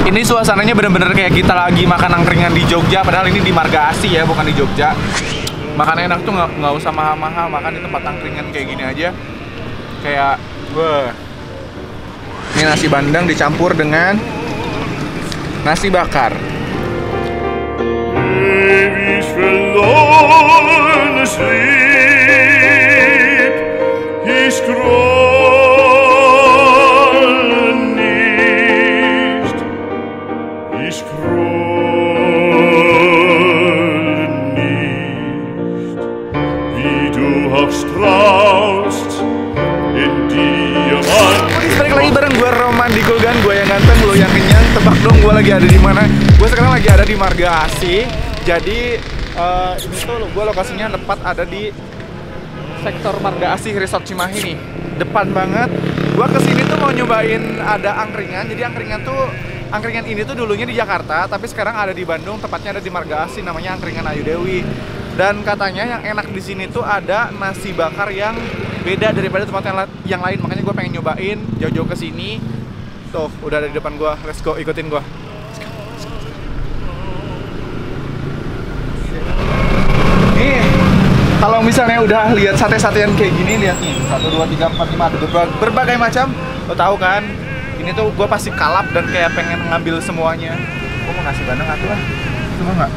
Ini suasananya bener-bener kayak kita lagi makan angkringan di Jogja, padahal ini di Marga Asih ya, bukan di Jogja. Makan enak tuh nggak usah mahal-mahal, makan di tempat angkringan kayak gini aja. Kayak, wah. Ini nasi bandeng dicampur dengan nasi bakar. Balik lagi bareng gue Roman di Kulgan, gue yang ganteng, lo yang kenyang. Tebak dong gue lagi ada di mana? Gue sekarang lagi ada di Marga Asih. Jadi ini tuh gue lokasinya tepat ada di sektor Marga Asih Resort Cimahi nih, depan banget. Gue kesini tuh mau nyobain ada angkringan. Jadi angkringan ini tuh dulunya di Jakarta, tapi sekarang ada di Bandung, tepatnya ada di Marga Asih, namanya Angkringan Ayu Dewi. Dan katanya yang enak di sini tuh ada nasi bakar yang beda daripada tempat yang lain. Makanya gue pengen nyobain jauh-jauh ke sini. Tuh, udah ada di depan gue. Let's go, ikutin gue. Nih, kalau misalnya udah lihat sate-satean kayak gini, lihat nih 1, 2, 3, 4, 5 ada berbagai macam. Lo tahu kan? Ini tuh gue pasti kalap dan kayak pengen ngambil semuanya. Gue mau nasi bandeng atuh lah. Cuma nggak?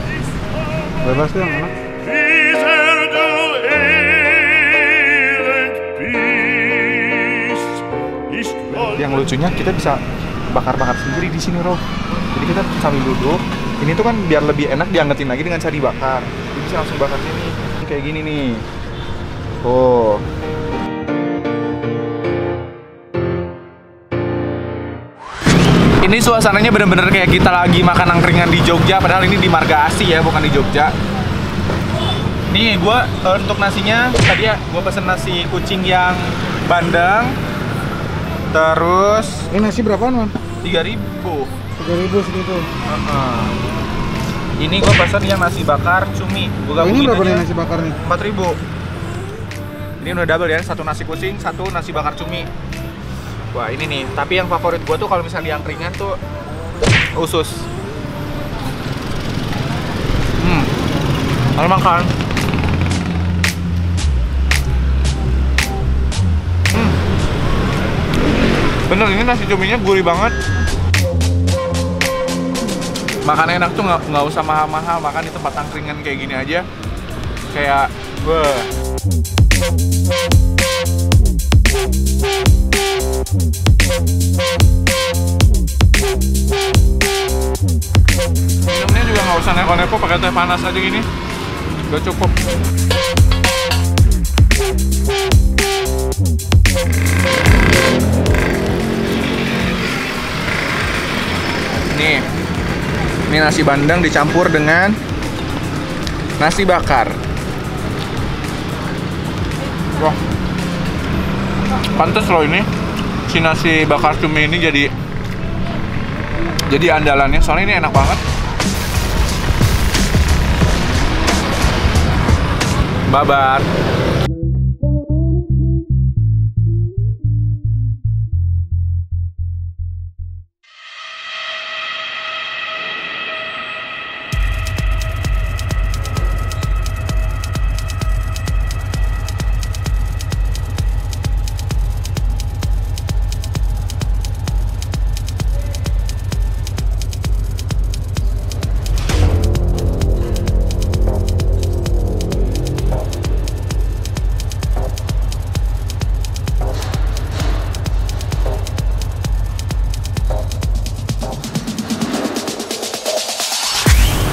Bebas tuh yang enak. Yang lucunya kita bisa bakar-bakar sendiri di sini, Rob. Jadi kita sambil duduk. Ini tuh kan biar lebih enak diangetin lagi dengan cara dibakar. Jadi bisa langsung bakar sini. Kayak gini nih. Oh. Ini suasananya bener-bener kayak kita lagi makan angkringan di Jogja, padahal ini di Marga Asih ya, bukan di Jogja. Nih, gue untuk nasinya tadi ya, gue pesen nasi kucing yang bandeng. Terus ini nasi berapaan, Man? 3.000. 3.000 segitu. Ini gue pesen yang nasi bakar cumi. Ini berapa nih nasi bakar nih? 4.000. Ini udah double ya, satu nasi kucing, satu nasi bakar cumi. Wah, ini nih, tapi yang favorit gue tuh kalau misalnya di angkringan tuh usus. Kalau makan. Bener, ini nasi cuminya gurih banget. Makan enak tuh nggak usah mahal-mahal, makan di tempat angkringan kayak gini aja. Kayak, wah. Minumnya juga nggak usah neko-neko, pakai teh panas aja gini, udah cukup. Ini nasi bandeng dicampur dengan nasi bakar. Wah, pantes loh ini si nasi bakar cumi ini jadi andalannya, soalnya ini enak banget. Babar.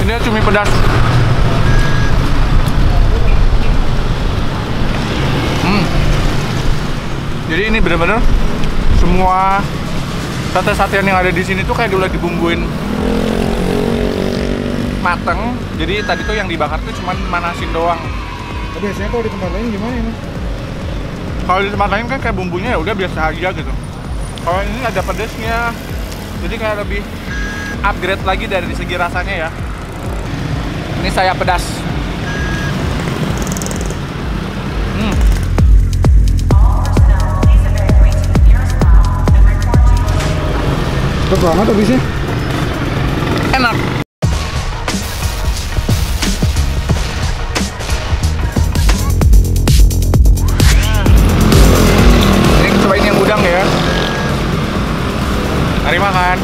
Ini cumi pedas. Jadi ini bener-bener semua sate-satean yang ada di sini tuh kayak udah dibumbuin mateng. Jadi tadi tuh yang dibakar tuh cuman manasin doang. Tapi biasanya kalau di tempat lain gimana ya, Mas? Kalau di tempat lain kan kayak bumbunya ya udah biasa aja gitu. Kalau ini ada pedesnya, jadi kayak lebih upgrade lagi dari segi rasanya ya. Ini saya pedas. Cepet banget habisnya. enak. Ini cobain yang udang ya. Mari makan.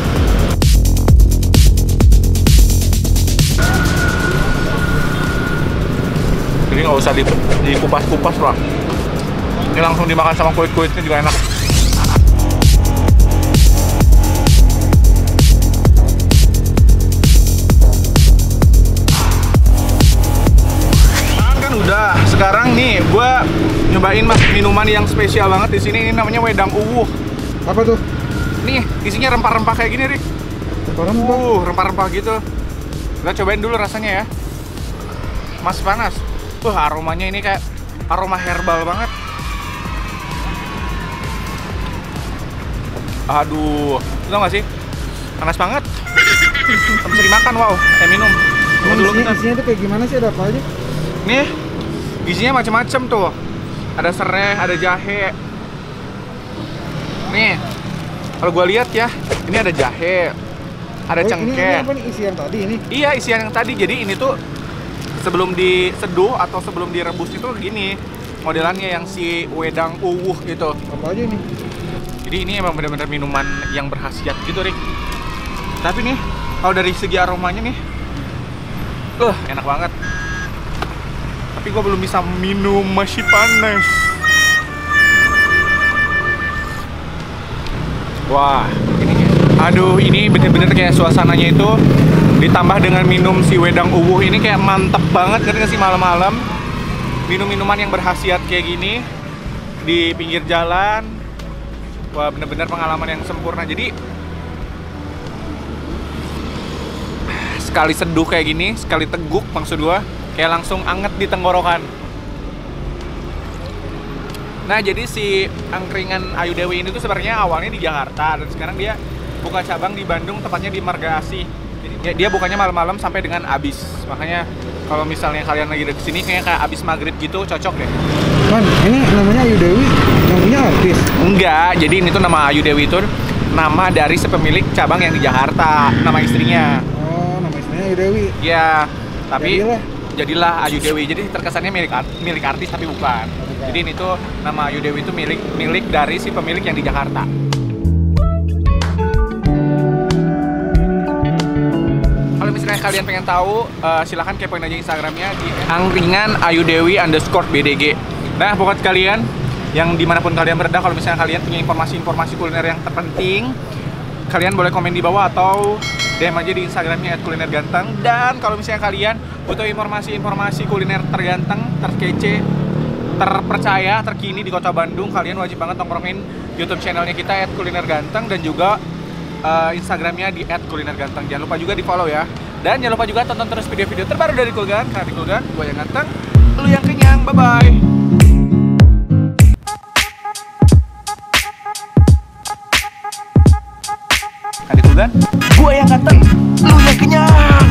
Jadi nggak usah dikupas-kupas lah. Ini langsung dimakan sama kulit-kulitnya juga enak. Makan kan udah. Sekarang nih, gua nyobain minuman yang spesial banget di sini. Ini namanya wedang uwuh. Apa tuh? Nih, isinya rempah-rempah kayak gini, Rik. Rempah-rempah. Rempah-rempah gitu. Kita cobain dulu rasanya ya. Masih panas. Aromanya ini kayak aroma herbal banget. Aduh, tau gak sih? Panas banget. Bisa dimakan, wow. Minum. Tunggu dulu kita. Isinya tuh kayak gimana sih? Ada apa aja? Nih, isinya macam-macam tuh. Ada serai, ada jahe. Nih, kalau gua lihat ya, ini ada jahe, ada cengkeh. Ini apa nih isian tadi ini? Iya, isian yang tadi. Jadi ini tuh sebelum diseduh atau sebelum direbus itu gini modelannya yang si wedang uwuh gitu. Apa aja nih? Jadi ini emang benar-benar minuman yang berkhasiat gitu, Rik. Tapi nih, kalau dari segi aromanya nih, enak banget. Tapi gua belum bisa minum, masih panas. Wah, ini bener-bener kayak suasananya itu ditambah dengan minum si wedang uwuh ini kayak mantep banget kan sih malam-malam. Minum-minuman yang berkhasiat kayak gini di pinggir jalan. Wah, bener-bener pengalaman yang sempurna. Jadi sekali seduh kayak gini, sekali teguk maksud gua, kayak langsung anget di tenggorokan. Nah, jadi si angkringan Ayu Dewi ini tuh sebenarnya awalnya di Jakarta dan sekarang dia buka cabang di Bandung, tepatnya di Marga Asih. Jadi dia bukanya malam-malam sampai dengan abis. Makanya kalau misalnya kalian lagi di sini kayak abis maghrib gitu cocok deh. Man, ini namanya Ayu Dewi, yang punya artis? Enggak, jadi ini tuh nama Ayu Dewi itu nama dari si pemilik cabang yang di Jakarta, nama istrinya. Oh, nama istrinya Ayu Dewi. Ya, tapi Jadilah Ayu Dewi. Jadi terkesannya milik artis tapi bukan. Jadi ini tuh nama Ayu Dewi itu milik dari si pemilik yang di Jakarta. Kalau misalnya kalian pengen tahu, silahkan kepoin aja Instagramnya di @angkringanayudewi_bdg. Nah, buat kalian yang dimanapun kalian berada, kalau misalnya kalian punya informasi-informasi kuliner yang terpenting, kalian boleh komen di bawah atau DM aja di Instagramnya @kulinerganteng. Dan kalau misalnya kalian butuh informasi-informasi kuliner terganteng, terkece, terpercaya, terkini di kota Bandung, kalian wajib banget nongkrongin YouTube channelnya kita @kulinerganteng dan juga Instagramnya di @kulinerganteng. Jangan lupa juga di follow ya. Dan jangan lupa juga tonton terus video-video terbaru dari Kulgan. Karena di Kulgan, gue yang ganteng, lu yang kenyang. Bye-bye. Karena di Kulgan, gue yang ganteng, lu yang kenyang.